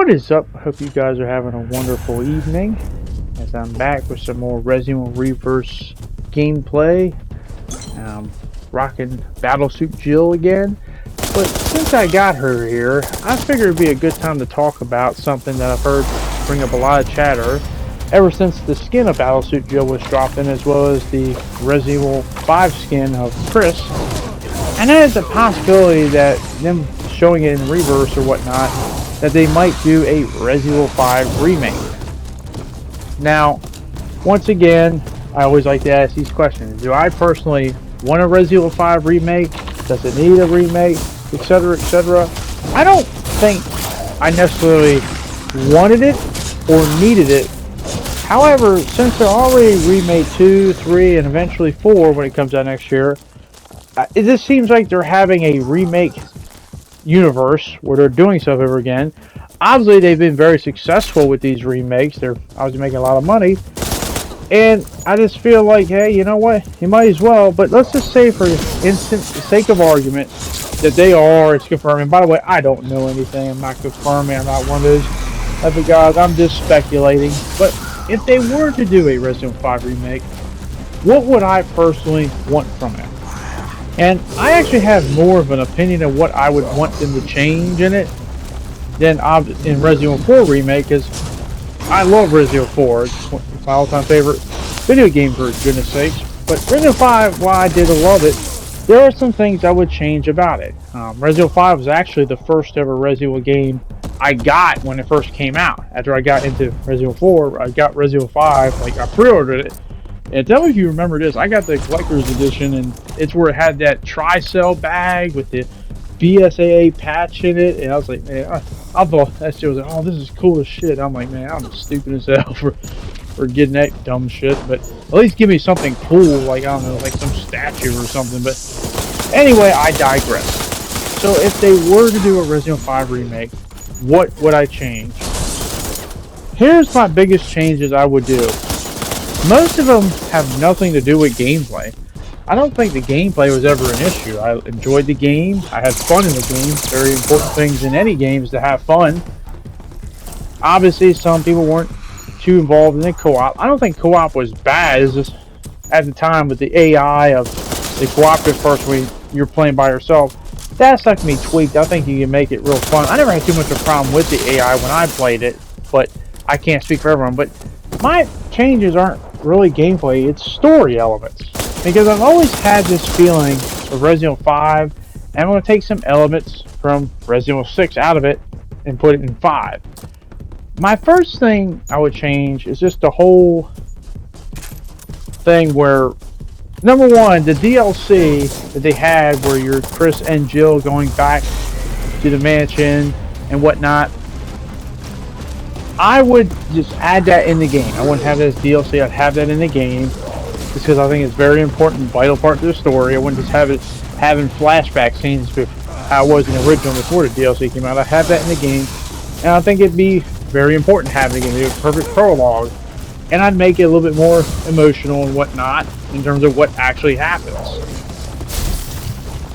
What is up? I hope you guys are having a wonderful evening as I'm back with some more Resident Evil Reverse gameplay. Rocking Battlesuit Jill again. But since I got her here, I figured it'd be a good time to talk about something that I've heard bring up a lot of chatter ever since the skin of Battlesuit Jill was dropped in, as well as the Resident Evil 5 skin of Chris. And that is a possibility that them showing it in reverse or whatnot, that they might do a Resident Evil 5 remake. Now, once again, I always like to ask these questions. Do I personally want a Resident Evil 5 remake? Does it need a remake? Etc, etc. I don't think I necessarily wanted it or needed it. However, since they're already remade 2, 3, and eventually 4 when it comes out next year, it just seems like they're having a remake universe where they're doing stuff over again. Obviously, they've been very successful with these remakes. They're obviously making a lot of money. And I just feel like, hey, you know what? You might as well. But let's just say, for sake of argument, that they are. It's confirming. By the way, I don't know anything. I'm not confirming. I'm not one of those type of guys. I'm just speculating. But if they were to do a Resident Evil 5 remake, what would I personally want from it? And I actually have more of an opinion of what I would want them to change in it than in Resident Evil 4 remake, because I love Resident Evil 4. It's my all-time favorite video game, for goodness sakes. But Resident Evil 5, while I did love it, there are some things I would change about it. Resident Evil 5 was actually the first ever Resident Evil game I got when it first came out. After I got into Resident Evil 4, I got Resident Evil 5, like I pre-ordered it. And tell me if you remember this, I got the collector's edition, and it's where it had that tri-cell bag with the BSAA patch in it, and I was like, man, I thought that shit was like, oh, this is cool as shit. I'm like, man, I'm stupid as hell for getting that dumb shit, but at least give me something cool, like, I don't know, like some statue or something. But anyway, I digress. So if they were to do a Resident Evil 5 remake, what would I change? Here's my biggest changes I would do. Most of them have nothing to do with gameplay. I don't think the gameplay was ever an issue. I enjoyed the game. I had fun in the game. Very important things in any game is to have fun. Obviously, some people weren't too involved in the co-op. I don't think co-op was bad. It's just at the time with the AI of the cooperative first when you're playing by yourself, that stuff can be tweaked. I think you can make it real fun. I never had too much of a problem with the AI when I played it, but I can't speak for everyone. But my changes aren't really gameplay, it's story elements. Because I've always had this feeling of Resident Evil 5, and I'm going to take some elements from Resident Evil 6 out of it and put it in 5. My first thing I would change is just the whole thing where, number one, the DLC that they had where you're Chris and Jill going back to the mansion and whatnot, I would just add that in the game. I wouldn't have that as DLC, I'd have that in the game. Just because I think it's very important, vital part to the story. I wouldn't just have it having flashback scenes how it was in the original before the DLC came out. I'd have that in the game. And I think it'd be very important having it in the perfect prologue. And I'd make it a little bit more emotional and whatnot in terms of what actually happens.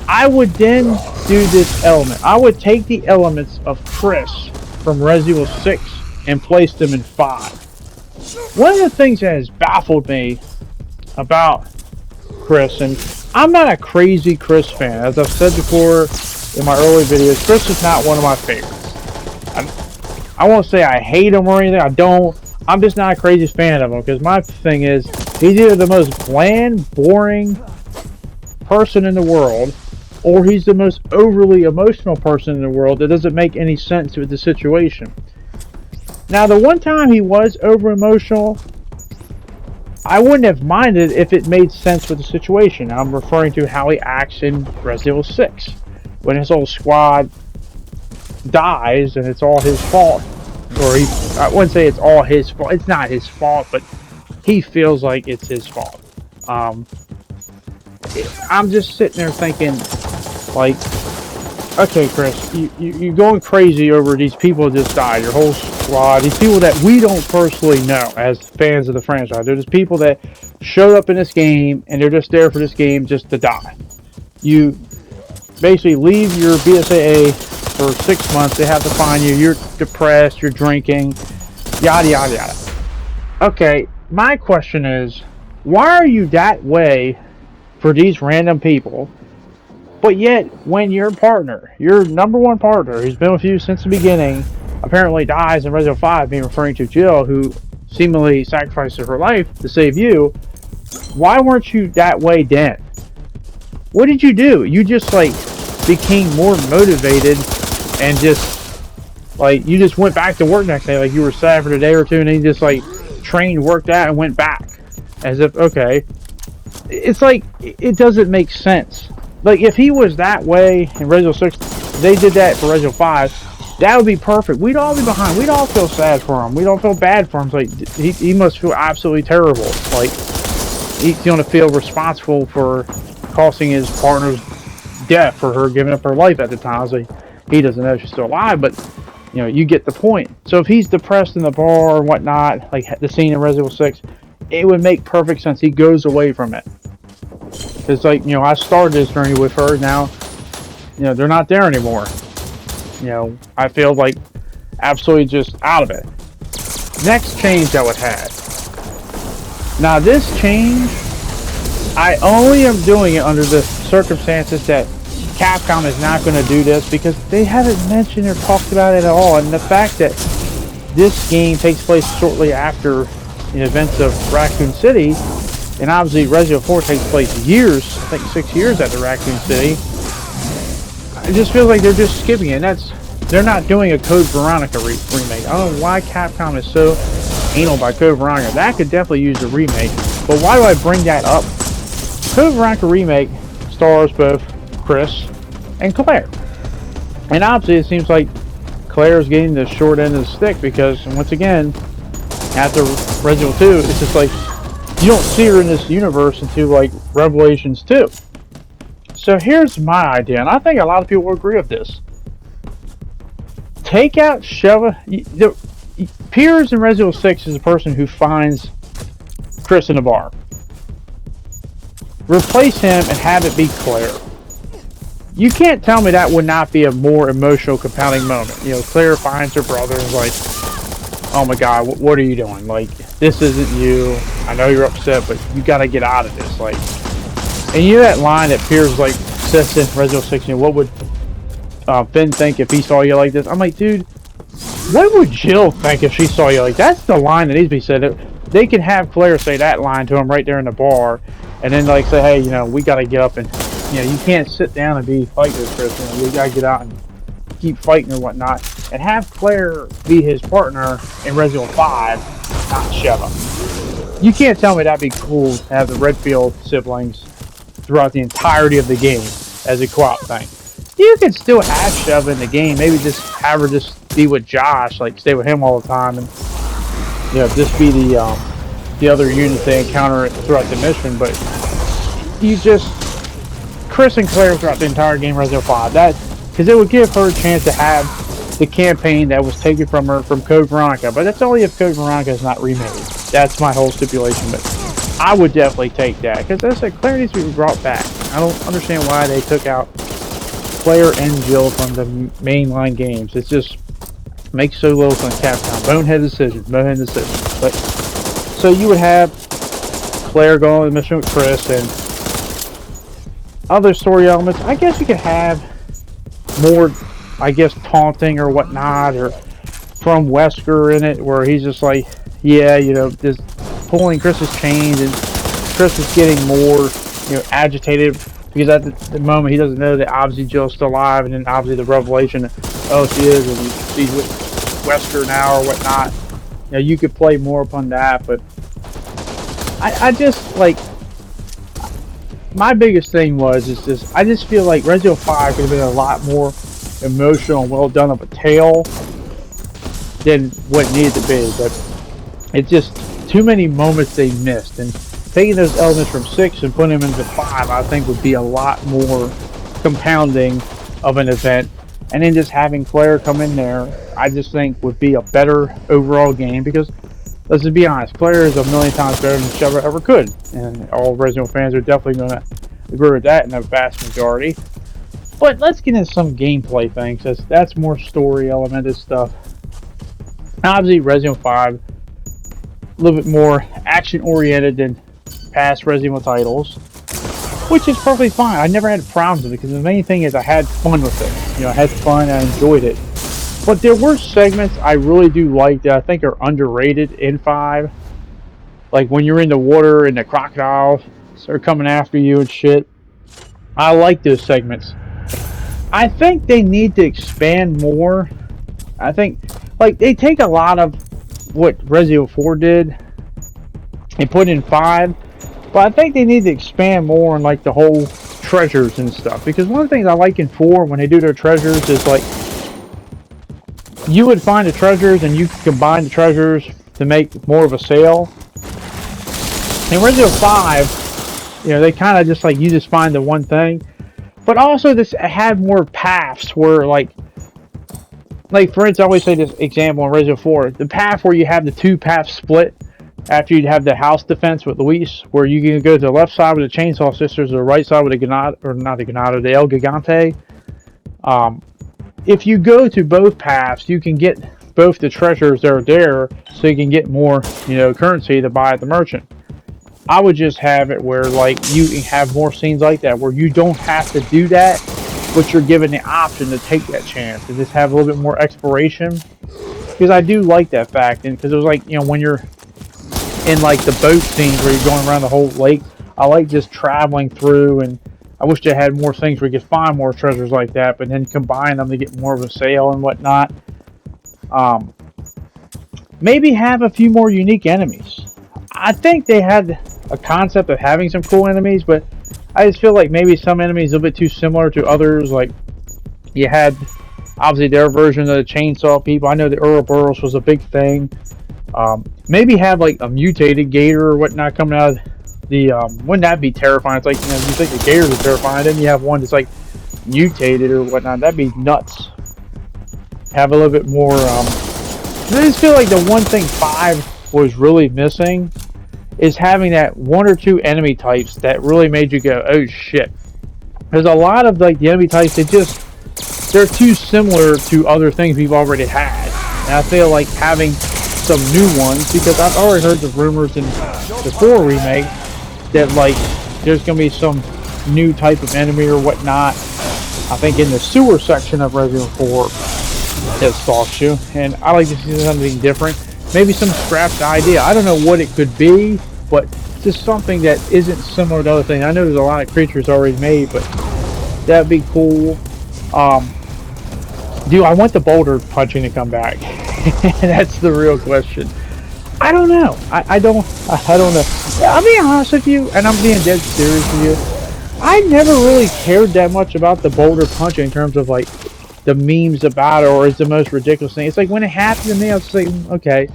I would then do this element. I would take the elements of Chris from Resident Evil 6 and place them in 5. One of the things that has baffled me about Chris, and I'm not a crazy Chris fan, as I've said before in my early videos, Chris is not one of my favorites. I won't say I hate him or anything, I don't. I'm just not a crazy fan of him, because my thing is, he's either the most bland, boring person in the world, or he's the most overly emotional person in the world that doesn't make any sense with the situation. Now, the one time he was over-emotional, I wouldn't have minded if it made sense with the situation. I'm referring to how he acts in Resident Evil 6. When his whole squad dies and it's all his fault. Or I wouldn't say it's all his fault. It's not his fault, but he feels like it's his fault. I'm just sitting there thinking, like, okay, Chris, you're going crazy over these people that just died. Your whole squad. These people that we don't personally know as fans of the franchise. They're just people that showed up in this game, and they're just there for this game just to die. You basically leave your BSAA for 6 months. They have to find you. You're depressed. You're drinking. Yada, yada, yada. Okay, my question is, why are you that way for these random people? But yet, when your partner, your number one partner, who's been with you since the beginning, apparently dies in Resident Evil 5, being referring to Jill, who seemingly sacrifices her life to save you, why weren't you that way then? What did you do? You just, like, became more motivated and just, like, you just went back to work next day, like you were sad for a day or two, and then you just, like, trained, worked out, and went back. As if, okay. It's like, it doesn't make sense. Like, if he was that way in Resident Evil 6, they did that for Resident Evil 5, that would be perfect. We'd all be behind. We'd all feel sad for him. We don't feel bad for him. It's like, he must feel absolutely terrible. Like, he's going to feel responsible for causing his partner's death, for her giving up her life at the time. So he doesn't know she's still alive, but, you know, you get the point. So if he's depressed in the bar or whatnot, like the scene in Resident Evil 6, it would make perfect sense. He goes away from it. It's like, you know, I started this journey with her. Now, you know, they're not there anymore. You know, I feel like absolutely just out of it. Next change I would have. Now, this change, I only am doing it under the circumstances that Capcom is not going to do this, because they haven't mentioned or talked about it at all. And the fact that this game takes place shortly after the events of Raccoon City, and obviously Resident Evil 4 takes place years, I think 6 years after Raccoon City, it just feels like they're just skipping it. And they're not doing a Code Veronica remake. I don't know why Capcom is so anal by Code Veronica. That could definitely use a remake. But why do I bring that up? Code Veronica remake stars both Chris and Claire. And obviously it seems like Claire's getting the short end of the stick, because once again, after Resident Evil 2, it's just like, you don't see her in this universe until like Revelations 2. So here's my idea, and I think a lot of people will agree with this. Take out Sheva. Piers in Resident Evil 6 is the person who finds Chris in a bar. Replace him and have it be Claire. You can't tell me that would not be a more emotional, compounding moment. You know, Claire finds her brother and is like, oh my god, what are you doing? Like, this isn't you. I know you're upset, but you gotta get out of this. Like, and you know that line that Piers like says in Resident Evil 6, you know, what would Finn think if he saw you like this? I'm like, dude, what would Jill think if she saw you like that? That's the line that needs to be said. They can have Claire say that line to him right there in the bar, and then like say, hey, you know, we gotta get up, and you know, you can't sit down and be fighting with Chris. You know, you gotta get out and keep fighting or whatnot, and have Claire be his partner in Resident Evil 5, not Sheva. You can't tell me that'd be cool to have the Redfield siblings throughout the entirety of the game as a co-op thing. You could still have Sheva in the game, maybe just have her just be with Josh, like stay with him all the time, and you know, just be the other unit they encounter throughout the mission. But you just Chris and Claire throughout the entire game Resident Evil 5. That, because it would give her a chance to have the campaign that was taken from her from Code Veronica. But that's only if Code Veronica is not remade. That's my whole stipulation. But I would definitely take that, because as I said, Claire needs to be brought back. I don't understand why they took out Claire and Jill from the mainline games. It just makes so little sense. Capcom, bonehead decisions. But so you would have Claire go on the mission with Chris and other story elements. I guess you could have more, I guess, taunting or whatnot, or from Wesker in it, where he's just like, yeah, you know, just pulling Chris's chains, and Chris is getting more, you know, agitated, because at the moment he doesn't know that obviously Jill's still alive, and then obviously the revelation, oh, she is, and she's with Wesker now or whatnot. You know, you could play more upon that, but I just, like, my biggest thing is this, I just feel like Resident Evil 5 could have been a lot more emotional and well done of a tale than what it needed to be, but it's just too many moments they missed, and taking those elements from 6 and putting them into 5, I think would be a lot more compounding of an event. And then just having Claire come in there, I just think would be a better overall game, because let's just be honest, Claire is a million times better than Sheva ever could, and all Resident Evil fans are definitely going to agree with that in the vast majority. But let's get into some gameplay things. That's more story elemented stuff. Obviously, Resident Evil 5, a little bit more action oriented than past Resident Evil titles, which is perfectly fine. I never had problems with it because the main thing is I had fun with it. You know, I had fun, I enjoyed it. But there were segments I really do like that I think are underrated in 5. Like when you're in the water and the crocodiles are coming after you and shit. I like those segments. I think they need to expand more. I think, like, they take a lot of what Resident Evil 4 did and put in 5, but I think they need to expand more on, like, the whole treasures and stuff. Because one of the things I like in 4 when they do their treasures is, like, you would find the treasures and you could combine the treasures to make more of a sale. In Resident Evil 5, you know, they kind of just, like, you just find the one thing. But also, this had more paths where, like for instance, I always say this example in Resident Evil 4. The path where you have the two paths split after you have the house defense with Luis, where you can go to the left side with the Chainsaw Sisters or the right side with the Granada, or not the Granada, the El Gigante. If you go to both paths, you can get both the treasures that are there, so you can get more, you know, currency to buy at the merchant. I would just have it where, like, you can have more scenes like that where you don't have to do that, but you're given the option to take that chance and just have a little bit more exploration. Because I do like that fact, and because it was like, you know, when you're in, like, the boat scenes where you're going around the whole lake, I like just traveling through, and I wish they had more things where you could find more treasures like that, but then combine them to get more of a sale and whatnot. Maybe have a few more unique enemies. I think they had a concept of having some cool enemies, but I just feel like maybe some enemies a little bit too similar to others. Like, you had, obviously, their version of the chainsaw people. I know the Ouroboros was a big thing. Maybe have, like, a mutated gator or whatnot coming out of the, wouldn't that be terrifying? It's like, you know, you think the gators are terrifying, then you have one that's, like, mutated or whatnot. That'd be nuts. Have a little bit more, I just feel like the one thing 5 was really missing is having that one or two enemy types that really made you go, oh shit. There's a lot of, like, the enemy types that they're too similar to other things we've already had. And I feel like having some new ones, because I've already heard the rumors in the 4 remake that, like, there's going to be some new type of enemy or whatnot. I think in the sewer section of Resident Evil 4 that stalks you. And I like to see something different. Maybe some scrapped idea. I don't know what it could be, but just something that isn't similar to other things. I know there's a lot of creatures already made, but that'd be cool. Do I want the boulder punching to come back? That's the real question. I don't know. I don't know. I'll be honest with you, and I'm being dead serious with you. I never really cared that much about the boulder punching in terms of, like, the memes about it, or it's the most ridiculous thing. It's like when it happened to me, I was like, okay.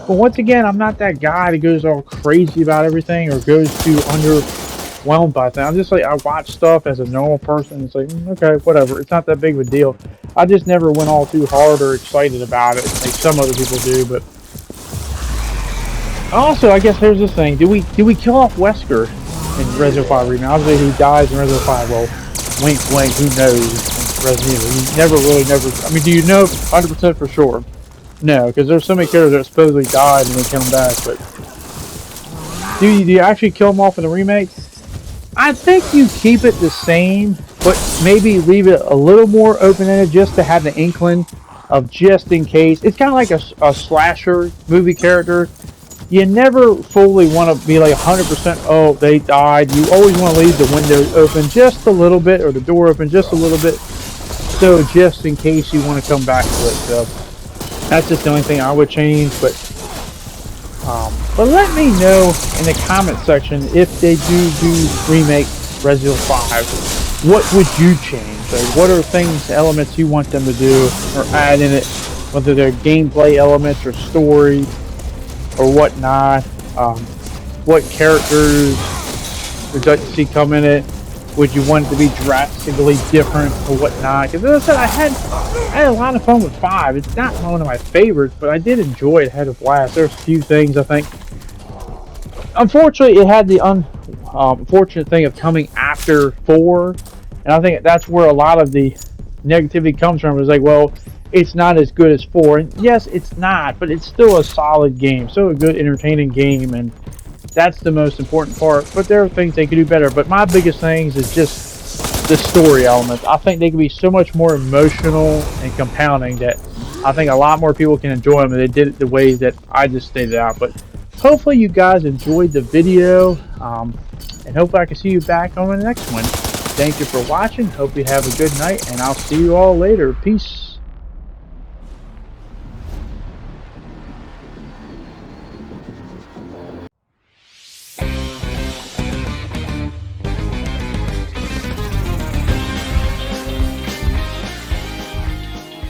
But once again, I'm not that guy that goes all crazy about everything or goes too underwhelmed by things. I'm just like, I watch stuff as a normal person. It's like, okay, whatever. It's not that big of a deal. I just never went all too hard or excited about it like some other people do. But also, I guess here's the thing: do we kill off Wesker in Resident Evil 5 Remake? Obviously, he dies in Resident Evil 5. Well, wink, wink. Who knows? Resident Evil. You never. I mean, do you know 100% for sure? No, because there's so many characters that supposedly died and they come back. But do you actually kill them off in the remake? I think you keep it the same, but maybe leave it a little more open-ended just to have the inkling of just in case. It's kind of like a slasher movie character. You never fully want to be like 100%, oh, they died. You always want to leave the window open just a little bit, or the door open just a little bit, so just in case you want to come back to it. So that's just the only thing I would change. But let me know in the comment section if they do remake Resident Evil 5. What would you change? Like, what are things, elements you want them to do or add in it, whether they're gameplay elements or story or whatnot? What characters would you like to see come in it? Would you want it to be drastically different or whatnot? Because as I said, I had a lot of fun with 5. It's not one of my favorites, but I did enjoy it. I had a blast. There's a few things I think. Unfortunately, it had the unfortunate thing of coming after 4, And I think that's where a lot of the negativity comes from. It's like, well, it's not as good as 4. And yes, it's not, but it's still a solid game, still a good, entertaining game, and that's the most important part. But there are things they could do better. But my biggest things is just the story elements. I think they could be so much more emotional and compounding that I think a lot more people can enjoy them if they did it the way that I just stated out. But hopefully you guys enjoyed the video, and hopefully I can see you back on the next one. Thank you for watching. Hope you have a good night, and I'll see you all later. Peace.